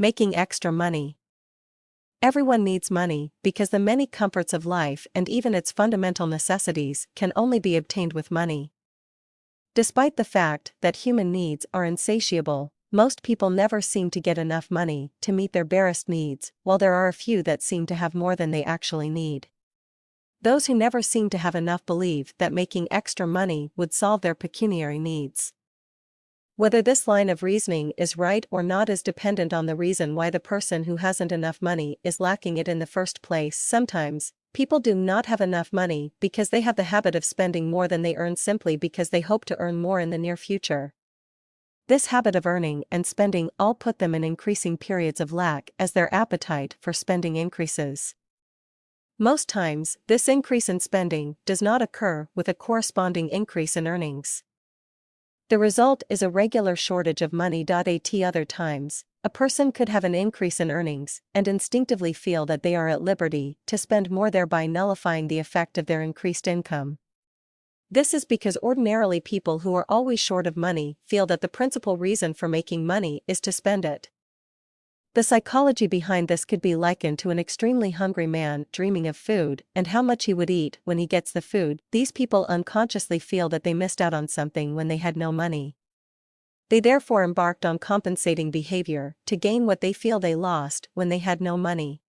Making extra money. Everyone needs money because the many comforts of life and even its fundamental necessities can only be obtained with money. Despite the fact that human needs are insatiable, most people never seem to get enough money to meet their barest needs, while there are a few that seem to have more than they actually need. Those who never seem to have enough believe that making extra money would solve their pecuniary needs. Whether this line of reasoning is right or not is dependent on the reason why the person who hasn't enough money is lacking it in the first place. Sometimes, people do not have enough money because they have the habit of spending more than they earn simply because they hope to earn more in the near future. This habit of earning and spending all put them in increasing periods of lack as their appetite for spending increases. Most times, this increase in spending does not occur with a corresponding increase in earnings. The result is a regular shortage of money. At other times, a person could have an increase in earnings and instinctively feel that they are at liberty to spend more, thereby nullifying the effect of their increased income. This is because ordinarily people who are always short of money feel that the principal reason for making money is to spend it. The psychology behind this could be likened to an extremely hungry man dreaming of food and how much he would eat when he gets the food. These people unconsciously feel that they missed out on something when they had no money. They therefore embarked on compensating behavior to gain what they feel they lost when they had no money.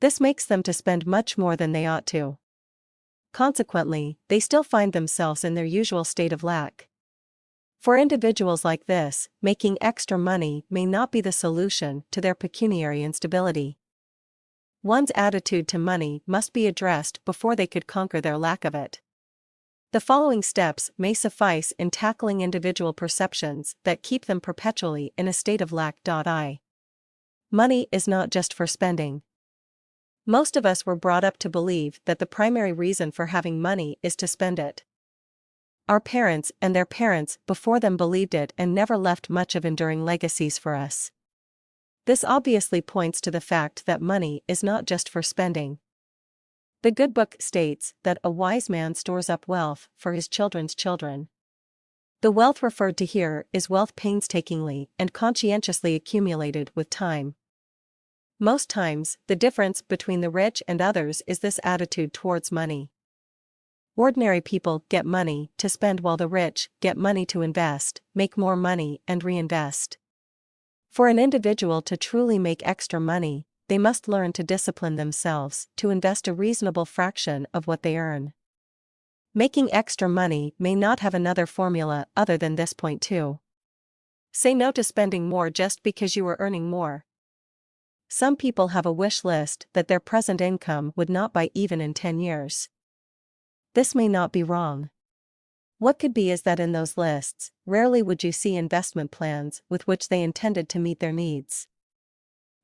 This makes them to spend much more than they ought to. Consequently, they still find themselves in their usual state of lack. For individuals like this, making extra money may not be the solution to their pecuniary instability. One's attitude to money must be addressed before they could conquer their lack of it. The following steps may suffice in tackling individual perceptions that keep them perpetually in a state of lack. Money is not just for spending. Most of us were brought up to believe that the primary reason for having money is to spend it. Our parents and their parents before them believed it and never left much of enduring legacies for us. This obviously points to the fact that money is not just for spending. The Good Book states that a wise man stores up wealth for his children's children. The wealth referred to here is wealth painstakingly and conscientiously accumulated with time. Most times, the difference between the rich and others is this attitude towards money. Ordinary people get money to spend while the rich get money to invest, make more money and reinvest. For an individual to truly make extra money, they must learn to discipline themselves to invest a reasonable fraction of what they earn. Making extra money may not have another formula other than this point too. Say no to spending more just because you are earning more. Some people have a wish list that their present income would not buy even in 10 years. This may not be wrong. What could be is that in those lists, rarely would you see investment plans with which they intended to meet their needs.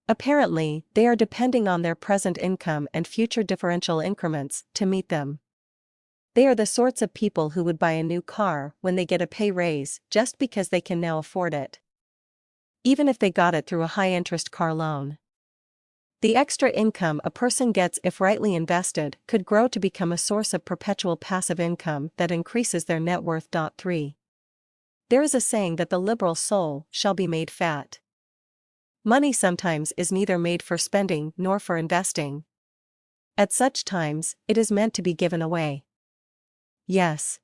Apparently, they are depending on their present income and future differential increments to meet them. They are the sorts of people who would buy a new car when they get a pay raise just because they can now afford it, even if they got it through a high-interest car loan. The extra income a person gets if rightly invested could grow to become a source of perpetual passive income that increases their net worth. 3. There is a saying that the liberal soul shall be made fat. Money sometimes is neither made for spending nor for investing. At such times, it is meant to be given away. Yes.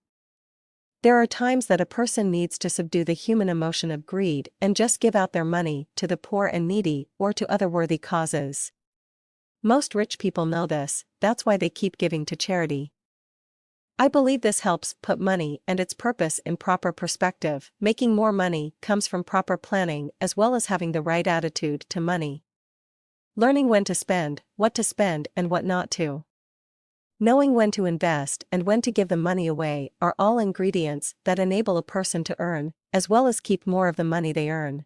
There are times that a person needs to subdue the human emotion of greed and just give out their money to the poor and needy or to other worthy causes. Most rich people know this, that's why they keep giving to charity. I believe this helps put money and its purpose in proper perspective. Making more money comes from proper planning as well as having the right attitude to money. Learning when to spend, what to spend and what not to. Knowing when to invest and when to give the money away are all ingredients that enable a person to earn, as well as keep more of the money they earn.